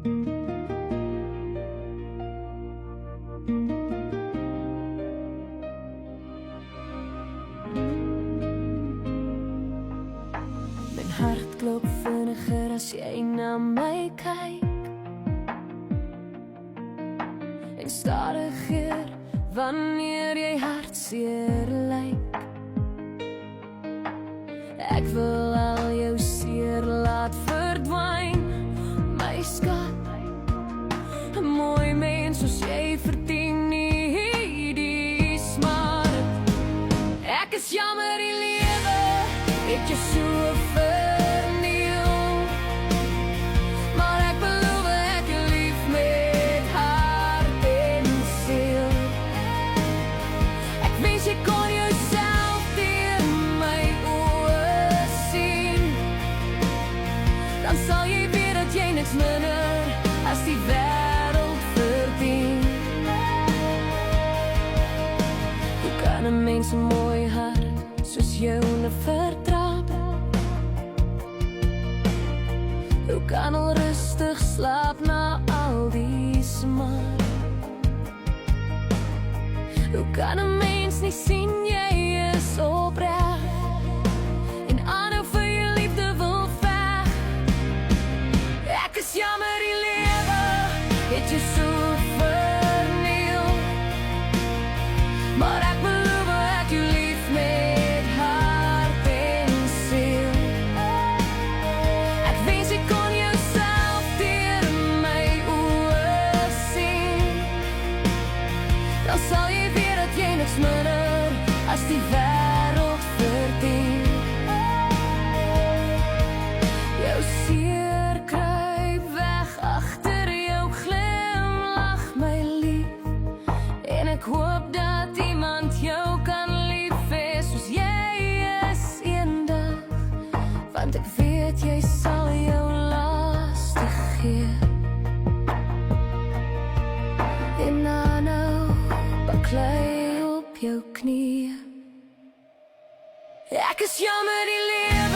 Mijn hart klopt vinniger als jij naar mij kijkt. En stadiger wanneer jy hartseer lyk. Ek wil al jou seer laat verdwyn, my skat. 'n Mooi mens soos jy verdien nie die smart. Ek is jammer die lewe het jou so verniel, maar ek beloof ek jou lief met hart en siel. Ek wens jy kon jouself deur my oë sien, dan sal jy weet dat jy niks minder as die wêreld verdien. Hoe kan 'n mens 'n mooi hart soos joune vertrap? Hoe kan al rustig slaap na al die smart? Hoe kan 'n mens nie sien jy is opreg en aanhou vir jou liefde wil veg? Ek is jammer die lewe het jou so verniel, maar ek beloof ek jou lief met hart en siel. Ek wens jy kon jouself deur my oë sien, dan sal jy weet dat jy niks minder as die wêreld verdien. Jou seer kruip weg agter jou glimlach, my lief, en ek hoop dat iemand jou kan lief hê soos jy is eendag, want ek weet jy sal jou lastig gee. En aanhou baklei op jou knieë. Ek is jammer die lewe